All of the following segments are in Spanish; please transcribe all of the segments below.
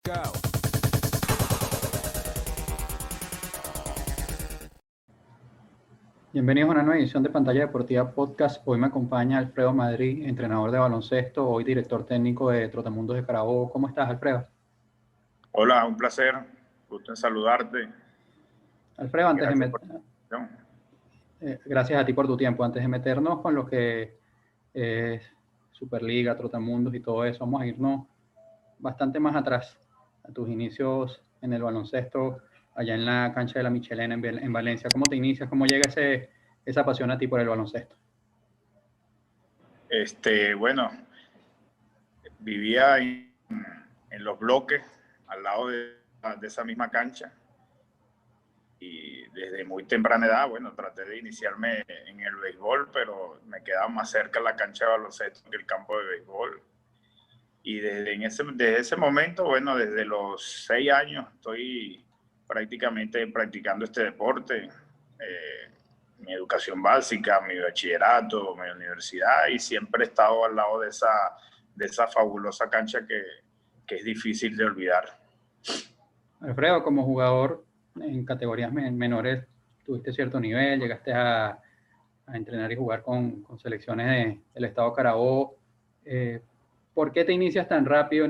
Go. Bienvenidos a una nueva edición de Pantalla Deportiva Podcast. Hoy me acompaña Alfredo Madrid, entrenador de baloncesto, hoy director técnico de Trotamundos de Carabobo. ¿Cómo estás, Alfredo? Hola, un placer. Gusto en saludarte. Alfredo, gracias a ti por tu tiempo. Antes de meternos con lo que es Superliga, Trotamundos y todo eso, vamos a irnos bastante más atrás, a tus inicios en el baloncesto, allá en la cancha de la Michelena en Valencia. ¿Cómo te inicias? ¿Cómo llega esa pasión a ti por el baloncesto? Bueno, vivía en los bloques, al lado de esa misma cancha. Y desde muy temprana edad, bueno, traté de iniciarme en el béisbol, pero me quedaba más cerca la cancha de baloncesto que el campo de béisbol. Y desde ese momento, bueno, desde los 6 años estoy prácticamente practicando este deporte. Mi educación básica, mi bachillerato, mi universidad, y siempre he estado al lado de esa fabulosa cancha que es difícil de olvidar. Alfredo, como jugador en categorías menores, tuviste cierto nivel, llegaste a entrenar y jugar con selecciones del estado Carabobo. ¿Por qué te inicias tan rápido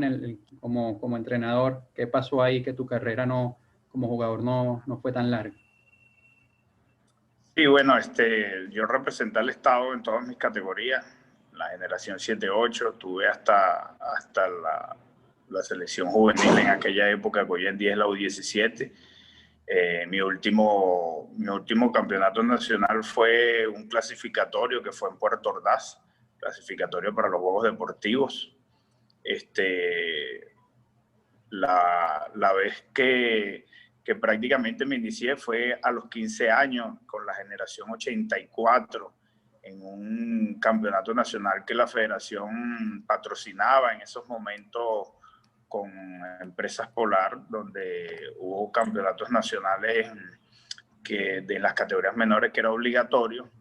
como entrenador? ¿Qué pasó ahí que tu carrera como jugador no fue tan larga? Sí, bueno, yo representé al estado en todas mis categorías, la generación 7-8, tuve hasta la selección juvenil en aquella época, que hoy en día es la U17. Mi último campeonato nacional fue un clasificatorio que fue en Puerto Ordaz, clasificatorio para los Juegos Deportivos. La vez que prácticamente me inicié fue a los 15 años con la generación 84 en un campeonato nacional que la federación patrocinaba en esos momentos con Empresas Polar, donde hubo campeonatos nacionales de las categorías menores que era obligatorio,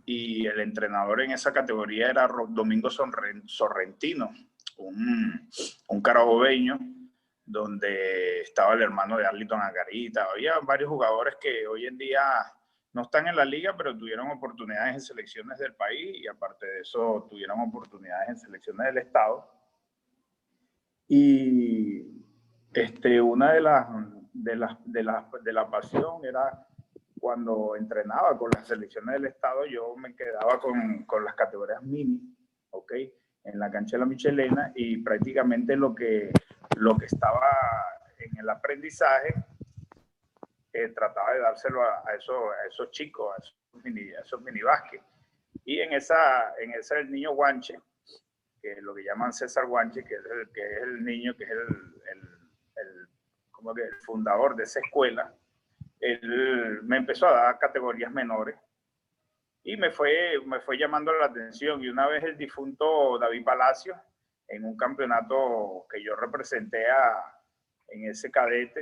y el entrenador en esa categoría era Domingo Sorrentino, un carabobeño, donde estaba el hermano de Arlington Angarita. Había varios jugadores que hoy en día no están en la liga, pero tuvieron oportunidades en selecciones del país, y aparte de eso tuvieron oportunidades en selecciones del estado. Y una de la pasión era cuando entrenaba con las selecciones del estado, yo me quedaba con las categorías mini, ¿ok? En la cancha de la Michelena, y prácticamente lo que estaba en el aprendizaje, trataba de dárselo a esos chicos, a esos mini básquet. Y en ese el niño Guanche, que es lo que llaman César Guanche, que es el niño, que es como que el fundador de esa escuela, él me empezó a dar categorías menores y me fue llamando la atención. Y una vez el difunto David Palacio, en un campeonato que yo representé en ese cadete,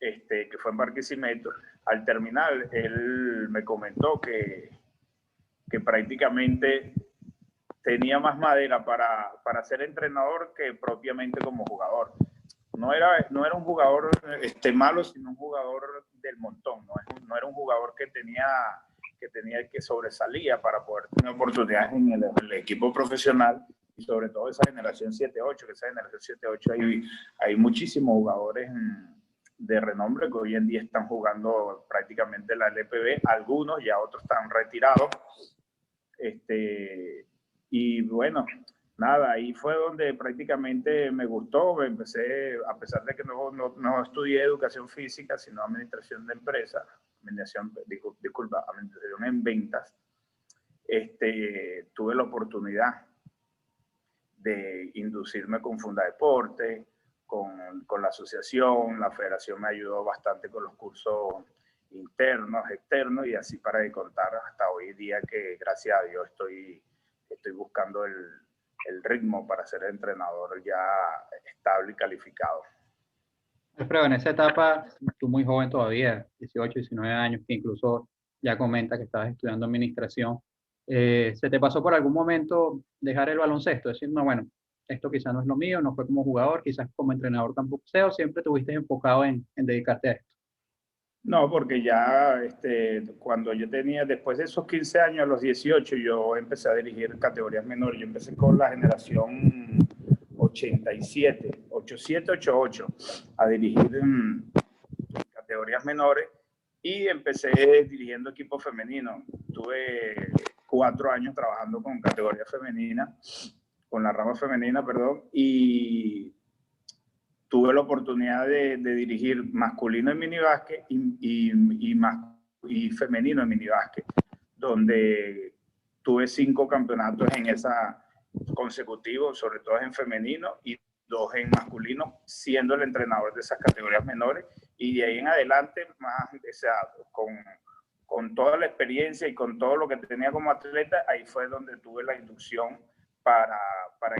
que fue en Barquisimeto, al terminar, él me comentó que prácticamente tenía más madera para ser entrenador que propiamente como jugador. No era un jugador malo, sino un jugador del montón. No era un jugador que sobresalía para poder tener oportunidades en el equipo profesional, y sobre todo esa generación 7-8, que esa generación 7-8 hay muchísimos jugadores de renombre que hoy en día están jugando prácticamente la LPB, algunos, ya otros están retirados. Y bueno, nada, ahí fue donde prácticamente me gustó. Me empecé, a pesar de que no estudié educación física, sino administración de empresas, administración en ventas, tuve la oportunidad de inducirme con Fundadeporte, con la asociación. La federación me ayudó bastante con los cursos internos, externos, y así para de contar hasta hoy día, que gracias a Dios estoy buscando el ritmo para ser entrenador ya estable y calificado. Alfredo, en esa etapa, tú muy joven todavía, 18, 19 años, que incluso ya comenta que estabas estudiando administración, ¿se te pasó por algún momento dejar el baloncesto? Decir, no, bueno, esto quizás no es lo mío, no fue como jugador, quizás como entrenador tampoco sé, o siempre estuviste enfocado en dedicarte a esto? No, porque ya cuando yo tenía, después de esos 15 años, a los 18, yo empecé a dirigir categorías menores. Yo empecé con la generación 87, 87, 88, a dirigir categorías menores y empecé dirigiendo equipos femeninos. Tuve 4 años trabajando con categorías femeninas, con la rama femenina, perdón, y tuve la oportunidad de dirigir masculino en minibásquet y femenino en minibásquet, donde tuve 5 campeonatos en esa consecutivos, sobre todo en femenino y 2 en masculino, siendo el entrenador de esas categorías menores, y de ahí en adelante, más, o sea, con toda la experiencia y con todo lo que tenía como atleta, ahí fue donde tuve la inducción para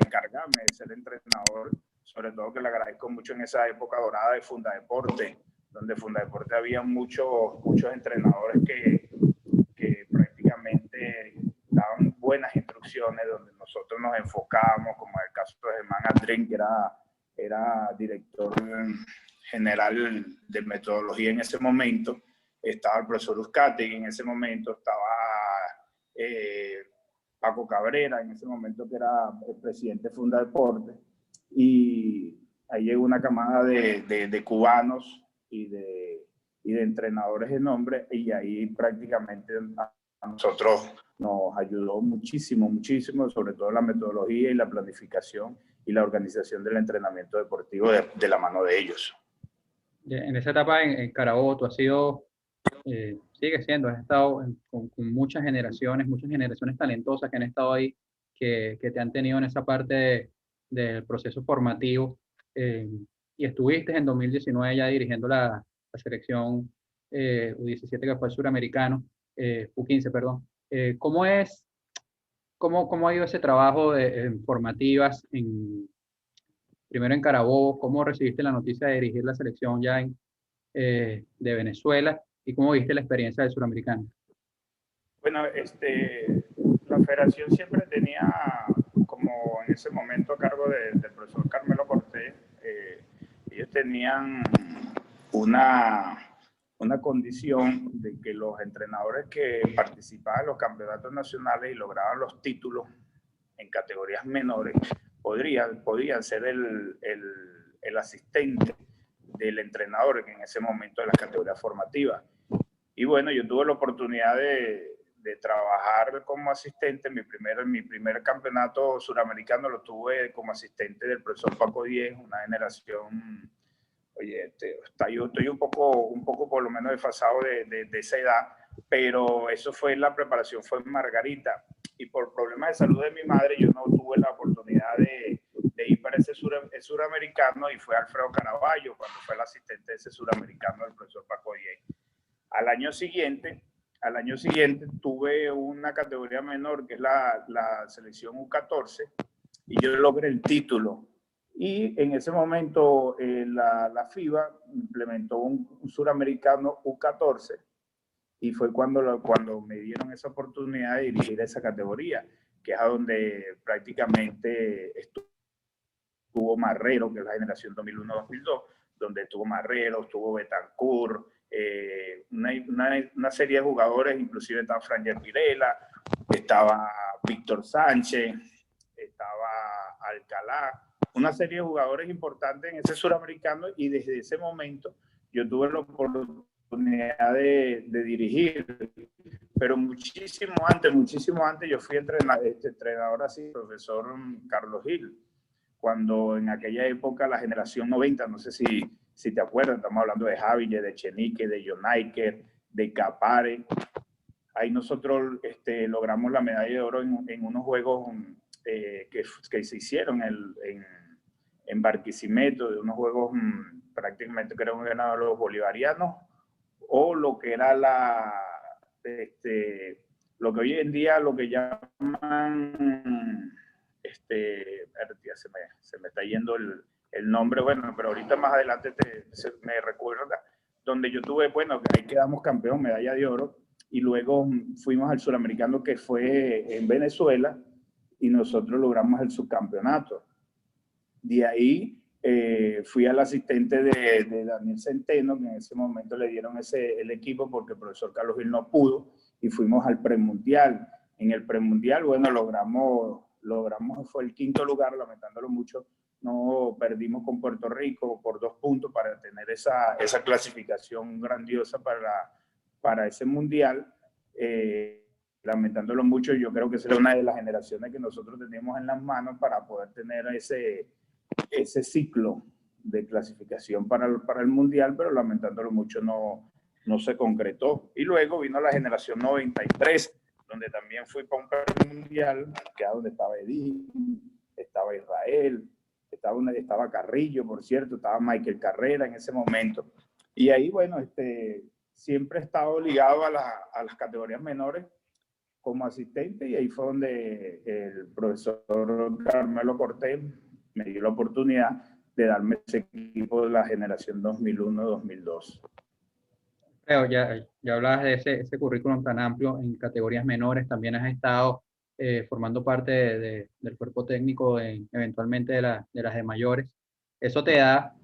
encargarme de ser entrenador, sobre todo que le agradezco mucho en esa época dorada de Fundadeporte, donde Fundadeporte había muchos entrenadores que prácticamente daban buenas instrucciones, donde nosotros nos enfocábamos, como en el caso de Germán Andrín, que era director general de metodología en ese momento, estaba el profesor Uzcategui en ese momento, estaba Paco Cabrera en ese momento, que era el presidente de Fundadeporte, y ahí llegó una camada de cubanos y de entrenadores de nombre, y ahí prácticamente a nosotros nos ayudó muchísimo, muchísimo, sobre todo la metodología y la planificación y la organización del entrenamiento deportivo de la mano de ellos. En esa etapa en Carabobo, tú has sido, sigue siendo, has estado con muchas generaciones talentosas que han estado ahí, que te han tenido en esa parte del proceso formativo, y estuviste en 2019 ya dirigiendo la selección U17, que fue el suramericano, U15, perdón. ¿Cómo ha ido ese trabajo de formativas primero en Carabobo? ¿Cómo recibiste la noticia de dirigir la selección ya de Venezuela? ¿Y cómo viste la experiencia del suramericano? Bueno, la federación siempre tenía, como en ese momento a cargo del profesor Carmelo Cortés, ellos tenían una condición de que los entrenadores que participaban en los campeonatos nacionales y lograban los títulos en categorías menores podían ser el asistente del entrenador en ese momento de las categorías formativas. Y bueno, yo tuve la oportunidad de trabajar como asistente. Mi primer campeonato suramericano lo tuve como asistente del profesor Paco Diez, una generación. Oye, yo estoy un poco por lo menos desfasado de esa edad, pero eso fue la preparación, fue en Margarita. Y por problemas de salud de mi madre, yo no tuve la oportunidad de ir para ese suramericano, y fue Alfredo Caraballo cuando fue el asistente de ese suramericano del profesor Paco Diez. Al año siguiente tuve una categoría menor, que es la selección U14, y yo logré el título. Y en ese momento la FIBA implementó un suramericano U14, y fue cuando me dieron esa oportunidad de dirigir esa categoría, que es a donde prácticamente estuvo Marrero, que es la generación 2001-2002, donde estuvo Marrero, estuvo Betancourt, una serie de jugadores, inclusive estaba Franger Pirela, estaba Víctor Sánchez, estaba Alcalá, una serie de jugadores importantes en ese suramericano, y desde ese momento yo tuve la oportunidad de dirigir, pero muchísimo antes yo fui entrenador así, profesor Carlos Gil, cuando en aquella época la generación 90, no sé si te acuerdas, estamos hablando de Javille, de Chenique, de Jonaiker, de Capare. Ahí nosotros logramos la medalla de oro en unos juegos que se hicieron en Barquisimeto, de unos juegos prácticamente que eran ganados los bolivarianos, o lo que era lo que hoy en día lo que llaman se me está yendo el nombre, bueno, pero ahorita más adelante me recuerda, donde yo tuve, bueno, ahí quedamos campeón, medalla de oro, y luego fuimos al suramericano, que fue en Venezuela, y nosotros logramos el subcampeonato. De ahí fui al asistente de Daniel Centeno, que en ese momento le dieron el equipo porque el profesor Carlos Gil no pudo, y fuimos al premundial. En el premundial, bueno, logramos, fue el 5º lugar, lamentándolo mucho, no perdimos con Puerto Rico por 2 puntos para tener esa clasificación grandiosa para ese mundial. Lamentándolo mucho, yo creo que será una de las generaciones que nosotros tenemos en las manos para poder tener ese ciclo de clasificación para el mundial, pero lamentándolo mucho no se concretó. Y luego vino la generación 93, donde también fui para un mundial, que era donde estaba Edín, estaba Israel, estaba Carrillo, por cierto, estaba Michael Carrera en ese momento. Y ahí, bueno, siempre he estado ligado a las categorías menores como asistente, y ahí fue donde el profesor Carmelo Cortés me dio la oportunidad de darme ese equipo de la generación 2001-2002. Creo, ya hablabas de ese currículum tan amplio en categorías menores, también has estado formando parte del cuerpo técnico eventualmente de las de mayores. Eso te da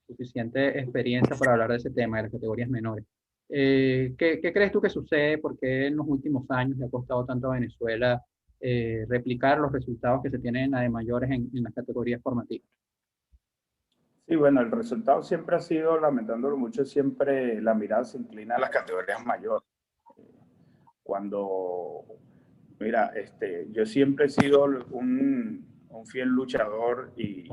suficiente experiencia para hablar de ese tema, de las categorías menores. ¿Qué crees tú que sucede? ¿Por qué en los últimos años le ha costado tanto a Venezuela replicar los resultados que se tienen en la de mayores en las categorías formativas? Sí, bueno, el resultado siempre ha sido, lamentándolo mucho, siempre la mirada se inclina a las categorías mayores. Mira, yo siempre he sido un fiel luchador, y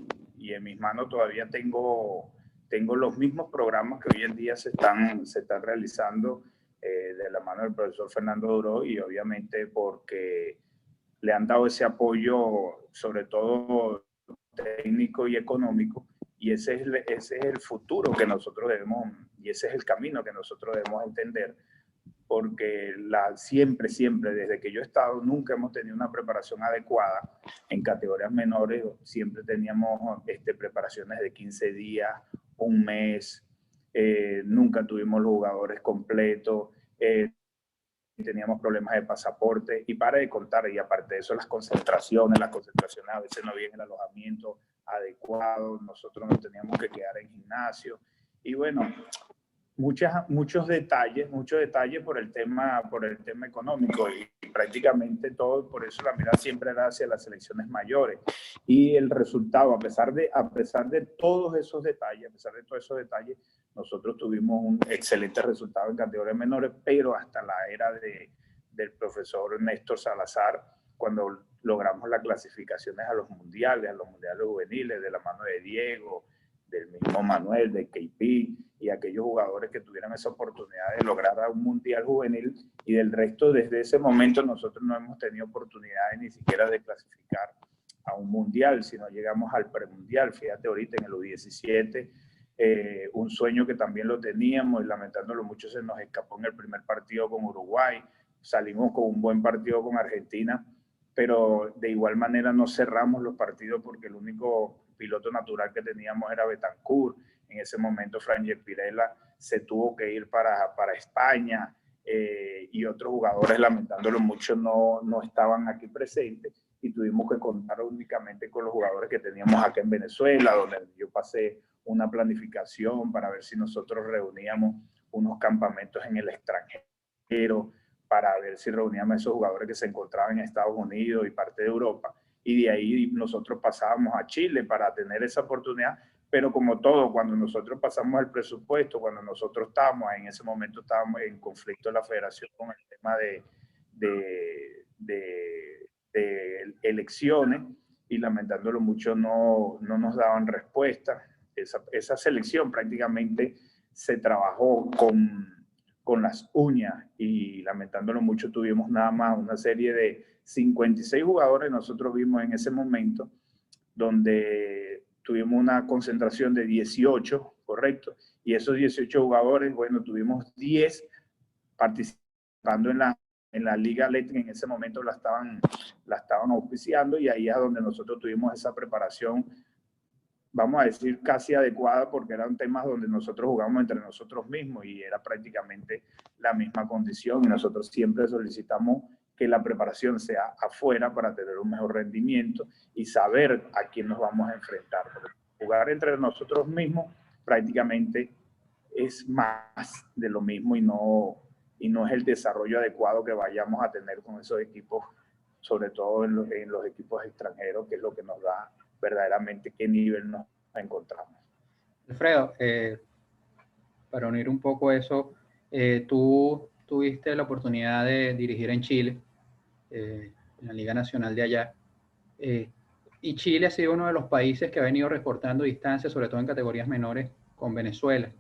en mis manos todavía tengo los mismos programas que hoy en día se están realizando de la mano del profesor Fernando Duró, y obviamente porque le han dado ese apoyo, sobre todo técnico y económico, y ese es el futuro que nosotros debemos, y ese es el camino que nosotros debemos entender, porque siempre, desde que yo he estado, nunca hemos tenido una preparación adecuada en categorías menores. Siempre teníamos preparaciones de 15 días, un mes, nunca tuvimos los jugadores completos, teníamos problemas de pasaporte, y para de contar, y aparte de eso las concentraciones a veces no había el alojamiento adecuado, nosotros nos teníamos que quedar en gimnasio, y bueno, muchos detalles por el tema económico, y prácticamente todo, por eso la mirada siempre era hacia las selecciones mayores, y el resultado, a pesar de todos esos detalles, nosotros tuvimos un excelente resultado en categorías menores, pero hasta la era del profesor Néstor Salazar, cuando logramos las clasificaciones a los mundiales juveniles, de la mano de Diego, del mismo Manuel, de KP, y aquellos jugadores que tuvieran esa oportunidad de lograr un mundial juvenil, y del resto, desde ese momento nosotros no hemos tenido oportunidades ni siquiera de clasificar a un mundial, sino llegamos al premundial. Fíjate ahorita en el U17, un sueño que también lo teníamos, y lamentándolo mucho se nos escapó en el primer partido con Uruguay, salimos con un buen partido con Argentina, pero de igual manera no cerramos los partidos porque el único piloto natural que teníamos era Betancourt. En ese momento Frangel Pirela se tuvo que ir para España, y otros jugadores, lamentándolo mucho, no estaban aquí presentes, y tuvimos que contar únicamente con los jugadores que teníamos acá en Venezuela, donde yo pasé una planificación para ver si nosotros reuníamos unos campamentos en el extranjero, para ver si reuníamos a esos jugadores que se encontraban en Estados Unidos y parte de Europa, y de ahí nosotros pasábamos a Chile para tener esa oportunidad. Pero como todo, cuando nosotros pasamos el presupuesto, cuando nosotros estábamos, en ese momento estábamos en conflicto de la federación con el tema de elecciones, y lamentándolo mucho no nos daban respuesta. Esa selección prácticamente se trabajó con las uñas, y lamentándolo mucho tuvimos nada más una serie de 56 jugadores. Nosotros vimos en ese momento, donde tuvimos una concentración de 18, correcto, y esos 18 jugadores, bueno, tuvimos 10 participando en la Liga Eléctrica. En ese momento la estaban auspiciando, y ahí es donde nosotros tuvimos esa preparación, vamos a decir, casi adecuada, porque eran temas donde nosotros jugamos entre nosotros mismos, y era prácticamente la misma condición, y nosotros siempre solicitamos que la preparación sea afuera para tener un mejor rendimiento y saber a quién nos vamos a enfrentar. Porque jugar entre nosotros mismos prácticamente es más de lo mismo y no es el desarrollo adecuado que vayamos a tener con esos equipos, sobre todo en los equipos extranjeros, que es lo que nos da verdaderamente qué nivel nos encontramos. Alfredo, para unir un poco eso, tú tuviste la oportunidad de dirigir en Chile, en la Liga Nacional de allá, y Chile ha sido uno de los países que ha venido recortando distancias, sobre todo en categorías menores, con Venezuela.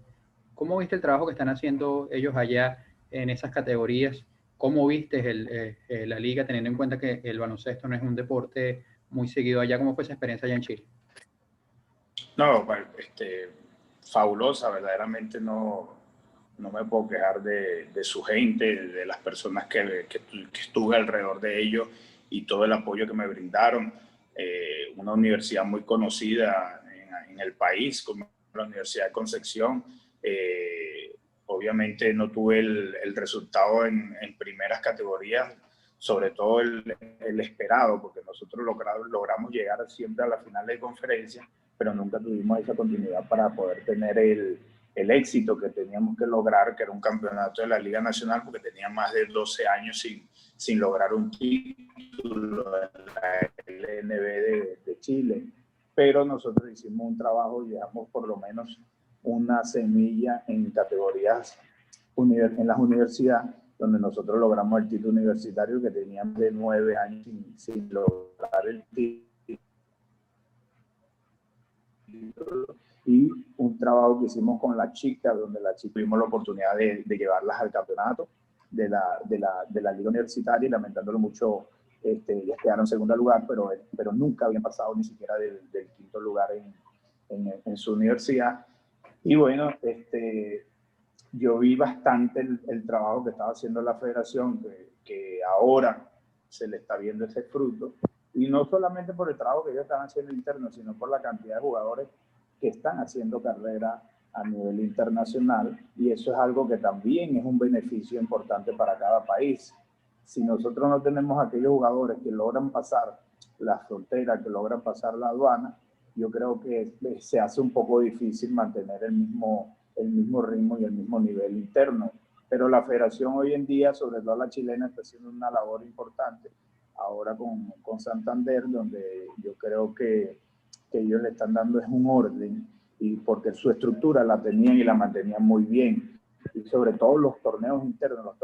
¿Cómo viste el trabajo que están haciendo ellos allá en esas categorías? ¿Cómo viste la liga, teniendo en cuenta que el baloncesto no es un deporte muy seguido allá? ¿Cómo fue esa experiencia allá en Chile? No, fabulosa, verdaderamente no me puedo quejar de su gente, de las personas que estuve alrededor de ellos y todo el apoyo que me brindaron. Una universidad muy conocida en el país, como la Universidad de Concepción. Obviamente no tuve el resultado en primeras categorías, sobre todo el esperado, porque nosotros logramos llegar siempre a la final de conferencia, pero nunca tuvimos esa continuidad para poder tener el éxito que teníamos que lograr, que era un campeonato de la Liga Nacional, porque tenía más de 12 años sin lograr un título de la LNB de Chile. Pero nosotros hicimos un trabajo y dejamos por lo menos una semilla en categorías en las universidades, donde nosotros logramos el título universitario, que teníamos de 9 años sin lograr el título. Y un trabajo que hicimos con las chicas, donde las chicas tuvimos la oportunidad de llevarlas al campeonato de la liga universitaria, y lamentándolo mucho, ellas quedaron en segundo lugar, pero nunca habían pasado ni siquiera del quinto lugar en su universidad. Y bueno, yo vi bastante el trabajo que estaba haciendo la federación, que ahora se le está viendo ese fruto, y no solamente por el trabajo que ellos están haciendo interno, sino por la cantidad de jugadores que están haciendo carrera a nivel internacional, y eso es algo que también es un beneficio importante para cada país. Si nosotros no tenemos aquellos jugadores que logran pasar la frontera, que logran pasar la aduana, yo creo que se hace un poco difícil mantener el mismo ritmo y el mismo nivel interno. Pero la federación hoy en día, sobre todo la chilena, está haciendo una labor importante ahora con Santander, donde yo creo que ellos le están dando es un orden, y porque su estructura la tenían y la mantenían muy bien. Y sobre todo los torneos internos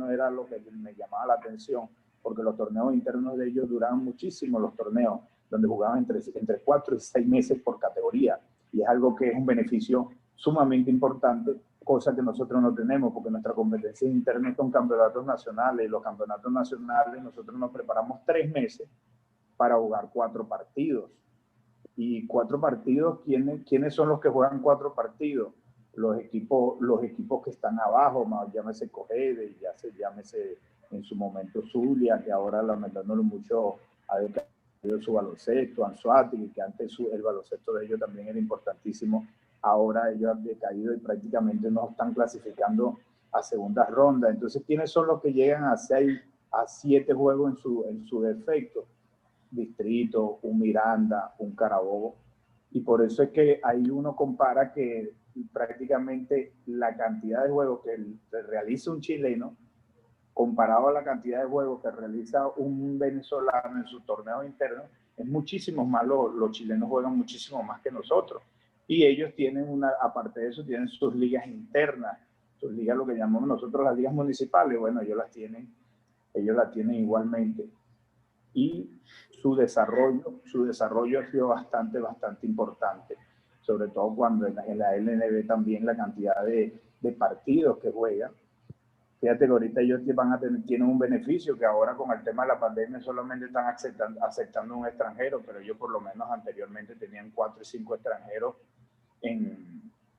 era lo que me llamaba la atención, porque los torneos internos de ellos duraban muchísimo, los torneos donde jugaban entre 4 y 6 meses por categoría, y es algo que es un beneficio sumamente importante, cosa que nosotros no tenemos, porque nuestra competencia interna son campeonatos nacionales, y los campeonatos nacionales nosotros nos preparamos 3 meses para jugar 4 partidos. Y 4 partidos, ¿quiénes son los que juegan 4 partidos? Los equipos que están abajo, llámese Cogede, llámese en su momento Zulia, que ahora lamentándolo mucho ha decaído su baloncesto, Anzoátegui, que antes el baloncesto de ellos también era importantísimo, ahora ellos han decaído y prácticamente no están clasificando a segunda ronda. Entonces, ¿quiénes son los que llegan a 6 a 7 juegos en su defecto? Distrito, un Miranda, un Carabobo, y por eso es que ahí uno compara que prácticamente la cantidad de juegos que realiza un chileno comparado a la cantidad de juegos que realiza un venezolano en su torneo interno, es muchísimo más. Los chilenos juegan muchísimo más que nosotros, y ellos tienen aparte de eso, tienen sus ligas internas, sus ligas, lo que llamamos nosotros las ligas municipales. Bueno, ellos las tienen igualmente, y su desarrollo ha sido bastante importante, sobre todo cuando en la LNB también la cantidad de partidos que juegan. Fíjate que ahorita ellos tienen un beneficio, que ahora con el tema de la pandemia solamente están aceptando un extranjero, pero ellos por lo menos anteriormente tenían 4 y 5 extranjeros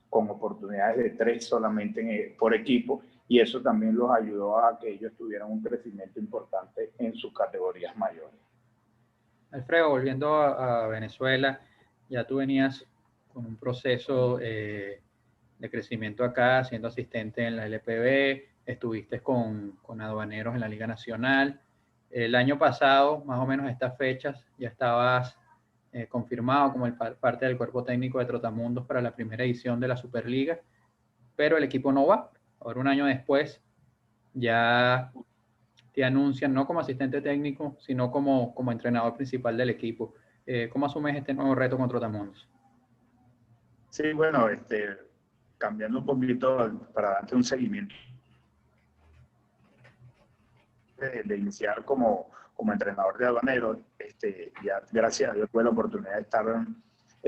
con oportunidades de 3 solamente por equipo, y eso también los ayudó a que ellos tuvieran un crecimiento importante en sus categorías mayores. Alfredo, volviendo a Venezuela, ya tú venías con un proceso de crecimiento acá, siendo asistente en la LPB, estuviste con Aduaneros en la Liga Nacional. El año pasado, más o menos a estas fechas, ya estabas confirmado como parte del cuerpo técnico de Trotamundos para la primera edición de la Superliga, pero el equipo no va. Ahora, un año después, ya te anuncian no como asistente técnico, sino como entrenador principal del equipo. ¿Cómo asumes este nuevo reto con Trotamundos? Sí, bueno, cambiando un poquito para darte un seguimiento de iniciar como entrenador de Aduaneros, ya gracias a Dios tuve la oportunidad de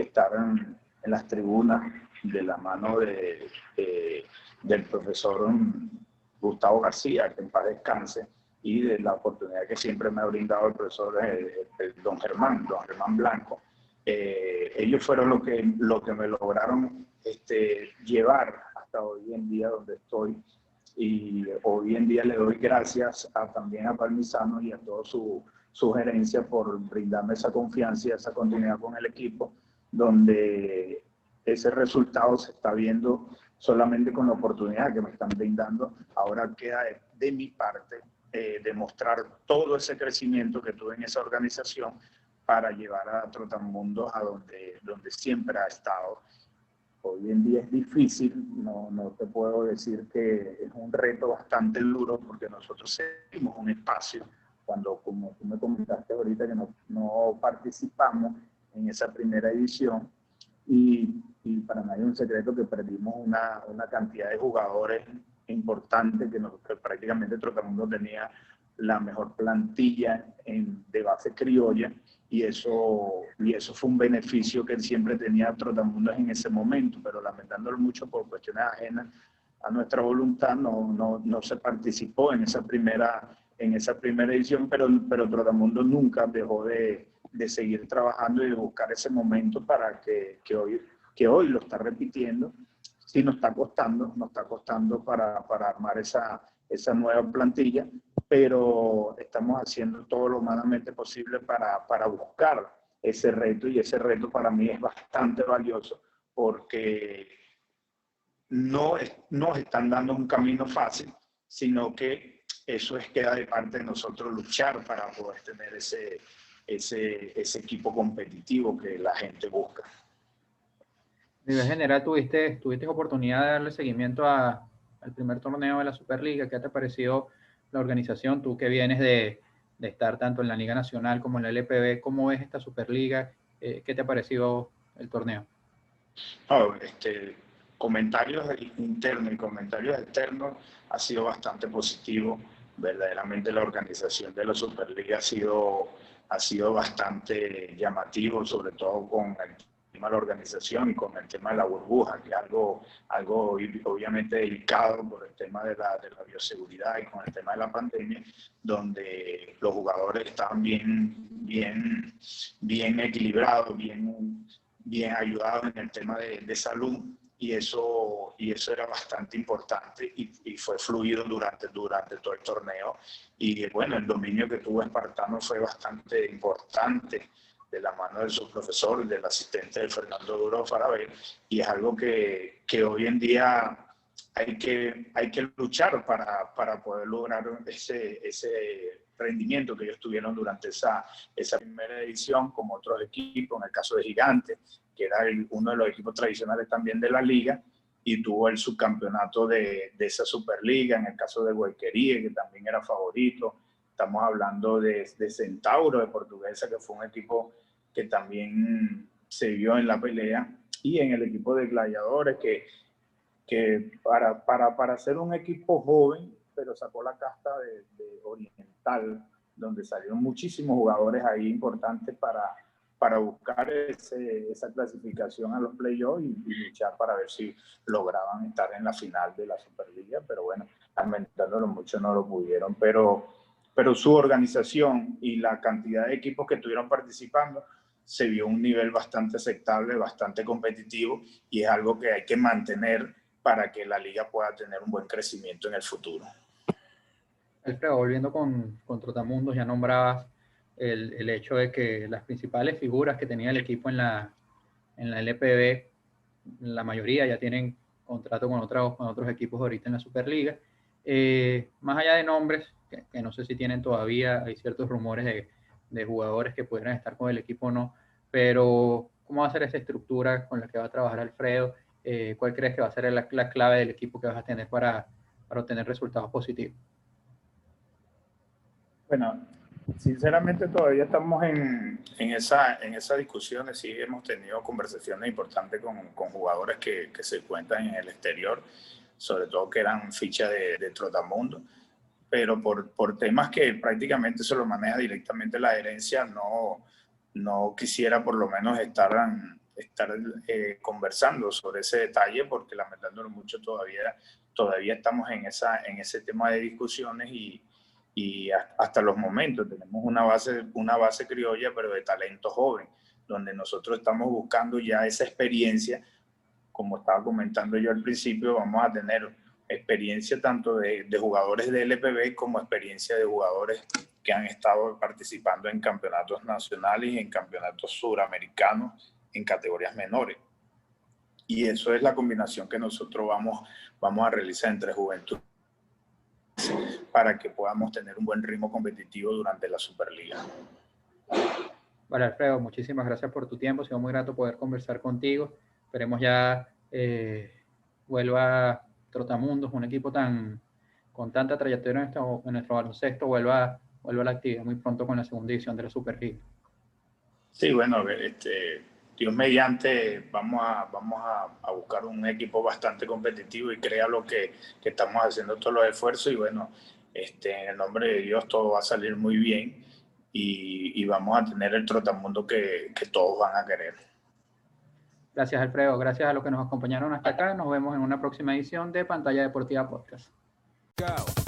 estar en las tribunas de la mano del profesor Gustavo García, que en paz descanse, y de la oportunidad que siempre me ha brindado el profesor don Germán Blanco. Ellos fueron lo que me lograron llevar hasta hoy en día donde estoy, y hoy en día le doy gracias también a Palmisano y a toda su gerencia por brindarme esa confianza y esa continuidad con el equipo, donde ese resultado se está viendo solamente con la oportunidad que me están brindando. Ahora queda de mi parte demostrar todo ese crecimiento que tuve en esa organización para llevar a Trotamundos a donde siempre ha estado. Hoy en día es difícil, no te puedo decir que es un reto bastante duro, porque nosotros seguimos un espacio cuando, como tú me comentaste ahorita, que no participamos en esa primera edición, y para nadie es un secreto que perdimos una cantidad de jugadores importante, que prácticamente Trotamundos tenía la mejor plantilla de base criolla, y eso fue un beneficio que siempre tenía Trotamundos en ese momento, pero lamentándolo mucho por cuestiones ajenas a nuestra voluntad, no se participó en esa primera edición, pero Trotamundos nunca dejó de seguir trabajando y de buscar ese momento para que hoy lo está repitiendo. Sí nos está costando para armar esa nueva plantilla, pero estamos haciendo todo lo humanamente posible para buscar ese reto, y ese reto para mí es bastante valioso, porque no nos están dando un camino fácil, sino que eso queda de parte de nosotros luchar para poder tener ese equipo competitivo que la gente busca. A nivel general, ¿tuviste oportunidad de darle seguimiento al primer torneo de la Superliga? ¿Qué te pareció la organización? Tú que vienes de estar tanto en la Liga Nacional como en la LPB, ¿cómo ves esta Superliga? ¿Qué te ha parecido el torneo? Oh, comentarios internos y comentarios externos ha sido bastante positivo. Verdaderamente la organización de la Superliga ha sido bastante llamativo, sobre todo con el tema de la organización y con el tema de la burbuja, que es algo obviamente delicado por el tema de la bioseguridad y con el tema de la pandemia, donde los jugadores estaban bien equilibrados, bien ayudados en el tema de salud, y eso era bastante importante, y fue fluido durante todo el torneo. Y bueno, el dominio que tuvo Espartano fue bastante importante, de la mano de su profesor, del asistente de Fernando Duro Farabel, y es algo que hoy en día hay que luchar para poder lograr ese rendimiento que ellos tuvieron durante esa primera edición, como otros equipos, en el caso de Gigantes, que era uno de los equipos tradicionales también de la liga, y tuvo el subcampeonato de esa Superliga. En el caso de Guayquería, que también era favorito. Estamos hablando de Centauro, de Portuguesa, que fue un equipo que también se vio en la pelea, y en el equipo de Gladiadores, que para ser un equipo joven, pero sacó la casta de Oriental, donde salieron muchísimos jugadores ahí importantes para buscar esa clasificación a los playoffs, y luchar para ver si lograban estar en la final de la Superliga. Pero bueno, lamentándolo mucho, no lo pudieron, pero su organización y la cantidad de equipos que estuvieron participando se vio un nivel bastante aceptable, bastante competitivo, y es algo que hay que mantener para que la liga pueda tener un buen crecimiento en el futuro. Alfredo, volviendo con Trotamundos, ya nombrabas el hecho de que las principales figuras que tenía el equipo en la LPB, la mayoría ya tienen contrato con otros equipos ahorita en la Superliga, Más allá de nombres, que no sé si tienen todavía, hay ciertos rumores de jugadores que pudieran estar con el equipo o no, pero ¿cómo va a ser esa estructura con la que va a trabajar Alfredo? ¿Cuál crees que va a ser la clave del equipo que vas a tener para obtener resultados positivos? Bueno, sinceramente todavía estamos en esas discusiones. Sí hemos tenido conversaciones importantes con jugadores que se encuentran en el exterior, sobre todo que eran fichas de Trotamundo, pero por temas que prácticamente se lo maneja directamente la gerencia, no quisiera por lo menos estar conversando sobre ese detalle, porque lamentándolo mucho todavía estamos en ese tema de discusiones y hasta los momentos tenemos una base criolla, pero de talento joven, donde nosotros estamos buscando ya esa experiencia. Como estaba comentando yo al principio, vamos a tener experiencia tanto de jugadores de LPB como experiencia de jugadores que han estado participando en campeonatos nacionales y en campeonatos suramericanos en categorías menores. Y eso es la combinación que nosotros vamos a realizar entre juventud para que podamos tener un buen ritmo competitivo durante la Superliga. Vale, Alfredo, muchísimas gracias por tu tiempo. Ha sido muy grato poder conversar contigo. Esperemos ya vuelva Trotamundos, un equipo con tanta trayectoria en nuestro baloncesto, vuelva a la actividad muy pronto con la segunda edición de la Superliga. Sí, bueno, Dios mediante, vamos a buscar un equipo bastante competitivo y crea lo que estamos haciendo todos los esfuerzos y bueno, en el nombre de Dios todo va a salir muy bien y vamos a tener el Trotamundo que todos van a querer. Gracias, Alfredo. Gracias a los que nos acompañaron hasta acá. Nos vemos en una próxima edición de Pantalla Deportiva Podcast. Go.